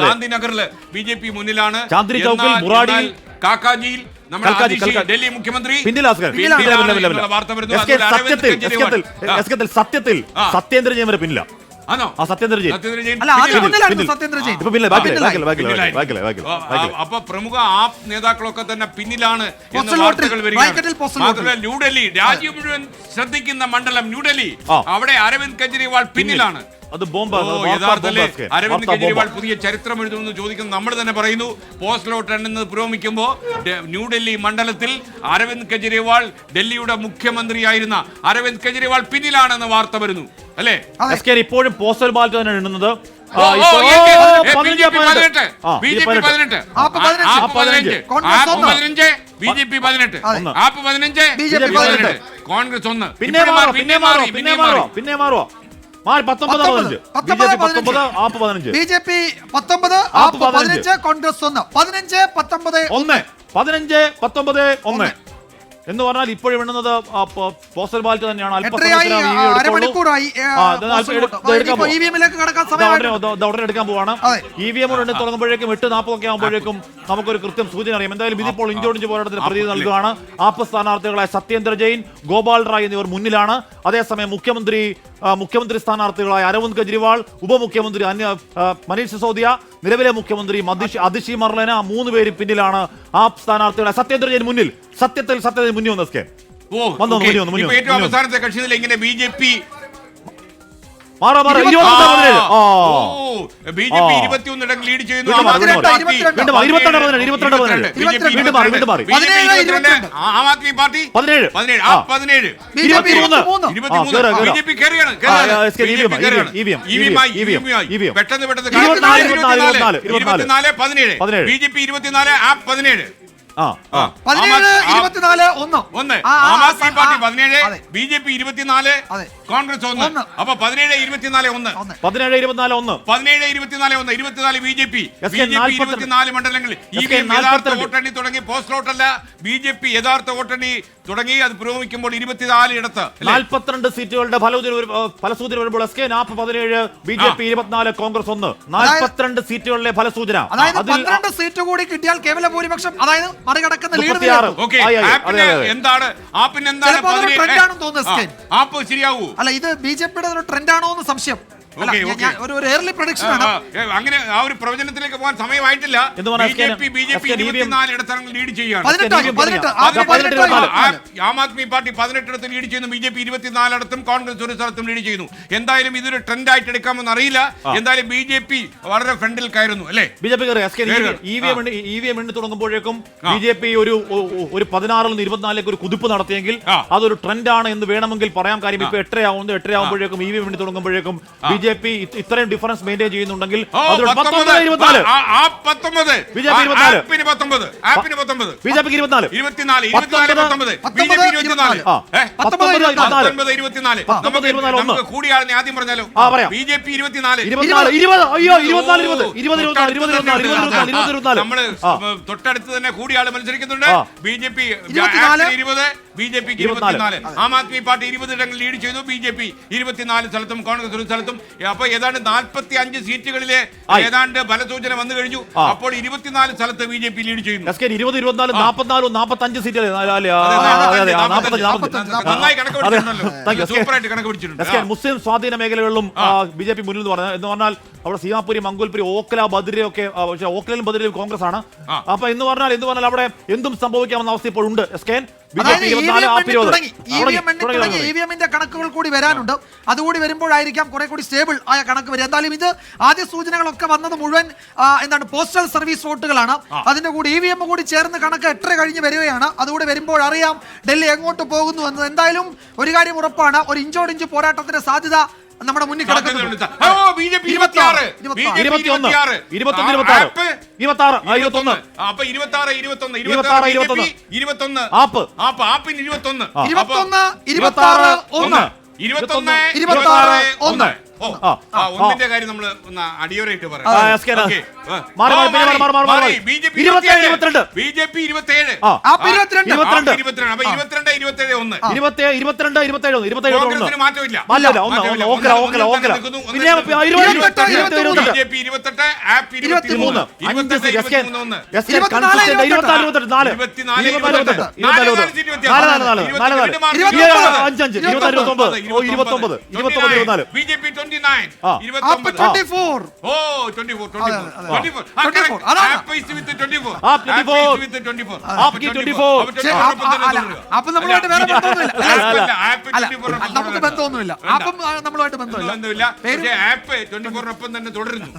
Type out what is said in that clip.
ഗാന്ധിനഗറില് BJP മുന്നിലാണ്. ചാന്ദിനി ചൗക്കിൽ, മുറാഡിയിൽ, കാക്കാജിയിൽ ഡൽഹി മുഖ്യമന്ത്രി സത്യത്തിൽ സത്യേന്ദ്ര ജെയിൻ വരെ പിന്നില്ല. അപ്പൊ പ്രമുഖ ആപ്പ് നേതാക്കളൊക്കെ തന്നെ പിന്നിലാണ് എന്ന് വാർത്തകൾ വരികയാണ്. ന്യൂഡൽഹി, രാജ്യം മുഴുവൻ ശ്രദ്ധിക്കുന്ന മണ്ഡലം ന്യൂഡൽഹി, അവിടെ അരവിന്ദ് കെജ്രിവാൾ പിന്നിലാണ്. യഥാർത്ഥത്തിൽ അരവിന്ദ് കെജ്രിവാൾ പുതിയ ചരിത്രം എഴുതുമെന്ന് ചോദിക്കുന്നത് നമ്മൾ തന്നെ പറയുന്നു. പോസ്റ്റൽ വോട്ട് എണ്ണുന്നത് പുരോഗമിക്കുമ്പോൾ ന്യൂഡൽഹി മണ്ഡലത്തിൽ അരവിന്ദ് കെജ്രിവാൾ, ഡൽഹിയുടെ മുഖ്യമന്ത്രിയായിരുന്ന അരവിന്ദ് കെജ്രിവാൾ പിന്നിലാണെന്ന് വാർത്ത വരുന്നു, അല്ലേ? ഇപ്പോഴും പോസ്റ്റൽ ബാലറ്റ് തന്നെ എണ്ണുന്നത്. കോൺഗ്രസ് 1. പിന്നെ മാറുക. BJP 19, കോൺഗ്രസ് 1. 15, 19 എന്ന് പറഞ്ഞാൽ ഇപ്പോഴും എണ്ണുന്നത് പോസ്റ്റൽ ബാലറ്റ് തന്നെയാണ്. ഉടനെ എടുക്കാൻ പോവാണ്. EVM എണ്ണി തുടങ്ങുമ്പോഴേക്കും 8:40 ഒക്കെ ആകുമ്പോഴേക്കും നമുക്കൊരു കൃത്യം സൂചന അറിയാം. എന്തായാലും ഇതിപ്പോൾ ഇഞ്ചോടിഞ്ച് പോരാട്ടത്തിന് പ്രതീതി നൽകുകയാണ്. ആപ്പ് സ്ഥാനാർത്ഥികളായ സത്യേന്ദ്ര ജെയിൻ, ഗോപാൽ റായ് എന്നിവർ മുന്നിലാണ്. അതേസമയം മുഖ്യമന്ത്രി സ്ഥാനാർത്ഥികളായ അരവിന്ദ് കെജ്രിവാൾ, ഉപമുഖ്യമന്ത്രി മനീഷ് സിസോദിയ, നിലവിലെ മുഖ്യമന്ത്രി അതിഷി മർലേന, 3 പേരും പിന്നിലാണ്. ആപ്പ് സ്ഥാനാർത്ഥികളായ സത്യേന്ദ്ര ജെയിൻ മുന്നിൽ. സത്യത്തിൽ മുന്നിൽ വന്നു. ഏറ്റവും അവസാനത്തെ കക്ഷിയിൽ ഇങ്ങനെ BJP 21 ഇടങ്ങൾ ലീഡ് ചെയ്യുന്നു. ആം ആദ്മി പാർട്ടി 17, BJP കയറിയാണ്. പെട്ടെന്ന് 24, 17, BJP 24, app 17. Aam Aadmi party 17, BJP 24, Congress 1. അപ്പൊ 17, 24, 1. 24 BJP 24 മണ്ഡലങ്ങളിൽ യഥാർത്ഥ വോട്ടെണ്ണി തുടങ്ങി. പോസ്റ്റ് വോട്ടല്ല, BJP യഥാർത്ഥ വോട്ടെണ്ണി തുടങ്ങി. അത് പുരോഗമിക്കുമ്പോൾ 24 ഇടത്ത് 42 സീറ്റുകളുടെ ഫലസൂചന വരുമ്പോൾ SK-NAP 17, BJP 24, കോൺഗ്രസ് 1. 42 സീറ്റുകളിലെ ഫലസൂചന. അതായത് 12 സീറ്റ് കൂടി കിട്ടിയാൽ കേവല ഭൂരിപക്ഷം, അതായത് മറികടക്കുന്ന ലീഡ്. എന്താണ് ആപ്പിന് എന്താണ് ആപ്പ് ശരിയാവൂ? അല്ല, ഇത് BJPയുടെ ഒരു ട്രെൻഡാണോ എന്ന് സംശയം. അങ്ങനെ ആ ഒരു പ്രവചനത്തിലേക്ക് പോകാൻ സമയമായിട്ടില്ല. BJP 24 ഇടത്തരങ്ങൾ ലീഡ് ചെയ്യുകയാണ്. ആം ആദ്മി പാർട്ടി 18 ഇടത്ത് ലീഡ് ചെയ്യുന്നു. BJP 24 ഇടത്തും കോൺഗ്രസ് 1 സ്ഥലത്തും ലീഡ് ചെയ്യുന്നു. എന്തായാലും ഇതൊരു ട്രെൻഡായിട്ട് എടുക്കാമെന്ന് അറിയില്ല. എന്തായാലും BJP വളരെ ഫ്രണ്ടിൽ കയറുന്നു, അല്ലേ? EVM എണ്ണി തുടങ്ങുമ്പോഴേക്കും BJP ഒരു 16 നിന്ന് 24 ഒരു കുതിപ്പ് നടത്തിയെങ്കിൽ അതൊരു ട്രെൻഡാണ് എന്ന് വേണമെങ്കിൽ പറയാം. കാര്യം ഇപ്പൊ 8 ആകുമ്പോഴേക്കും EVM എണ്ണി തുടങ്ങുമ്പോഴേക്കും BJP ഇത്രയും ഡിഫറൻസ് മെയിൻറ്റെയിൻ ചെയ്യുന്നുണ്ടെങ്കിൽ കൂടിയാണെന്ന് ആദ്യം പറഞ്ഞാലോ. BJP 24, നമ്മള് തൊട്ടടുത്ത് തന്നെ കൂടിയാള് മത്സരിക്കുന്നുണ്ട്. BJP 20, BJP 24. Aam Aadmi party 20 ഇടങ്ങൾ ലീഡ് ചെയ്യുന്നു. BJP 24 സ്ഥലത്തും കോൺഗ്രസ് 1 സ്ഥലത്തും. അപ്പൊ ഏതാണ്ട് 45 സീറ്റുകളിലെ ഏതാണ്ട് ഫലസൂചന വന്നു കഴിഞ്ഞു. അപ്പോൾ 24 സ്ഥലത്ത് BJP ലീഡ് ചെയ്യുന്നു. 20, 24, 45 സീറ്റുകൾ നന്നായി കണക്ക് പിടിച്ചിട്ടുണ്ടല്ലോ. സൂപ്പറായിട്ട് കണക്ക് പിടിച്ചിട്ടുണ്ട്. മുസ്ലിം സ്വാധീന മേഖലകളിലും BJP മുന്നിൽ എന്ന് പറഞ്ഞാൽ അവിടെ സീമാപുരി, മംഗോൽപുരി, ഓക്ല, ബദ്രയും ഒക്കെ. പക്ഷേ ഓക്ലയിലും ബദ്രയിലും കോൺഗ്രസ് ആണ്. അപ്പൊ എന്ന് പറഞ്ഞാൽ അവിടെ എന്തും സംഭവിക്കാമെന്ന അവസ്ഥ ഇപ്പോൾ ഉണ്ട്. EVMന്റെ കണക്കുകൾ കൂടി വരാനുണ്ട്. അതുകൂടി വരുമ്പോഴായിരിക്കാം കുറെ കൂടി സ്റ്റേബിൾ ആയ കണക്ക് വരിക. എന്തായാലും ഇത് ആദ്യ സൂചനകളൊക്കെ വന്നത് മുഴുവൻ പോസ്റ്റൽ സർവീസ് വോട്ടുകളാണ്. അതിന്റെ കൂടി EVM കൂടി ചേർന്ന് കണക്ക് 8 കഴിഞ്ഞ് വരികയാണ്. അതുകൂടി വരുമ്പോൾ അറിയാം ഡൽഹി എങ്ങോട്ട് പോകുന്നു എന്ന്. എന്തായാലും ഒരു കാര്യം ഉറപ്പാണ്, ഒരു ഇഞ്ചോടിഞ്ച് പോരാട്ടത്തിന്റെ സാധ്യത നമ്മുടെ മുന്നിൽ കിടക്കുന്നുണ്ട്. ഒന്നിന്റെ കാര്യം നമ്മൾ അടിയോരായിട്ട് പറയാം. S K okay. മാറി, മാറി, മാറി, മാറി, മാറി, മാറി. BJP 27, 22. BJP 27. ആപ്പ് 22. 22. 22. അപ്പൊ 22, 27, 1. 22, 22, 27, 27, കോൺഗ്രസിന് മാറ്റമില്ല. മാറ്റില്ല, ഒന്ന് ഓക്കല. പിന്നെ 20, BJP 28, AAP 23. 23, S K 1. 24, 24, 4. 24, 24, 4 seat വ്യത്യാസം. 29. BJP 29. ആപ്പ് 24. ഓ 24. AAP is with 24. AAP 24. AAP is with 24. AAP 24. അപ്പൊ നമ്മളുമായിട്ട് വേറെ ബന്ധമൊന്നുമില്ല. ആപ്പ് അല്ല, 24 നമുക്ക് ബന്ധമൊന്നുമില്ല. അപ്പം നമ്മളുമായിട്ട് ബന്ധമില്ല. ബന്ധമില്ല. പക്ഷേ ആപ്പ് 24-നൊപ്പം തന്നെ തുടരുന്നു.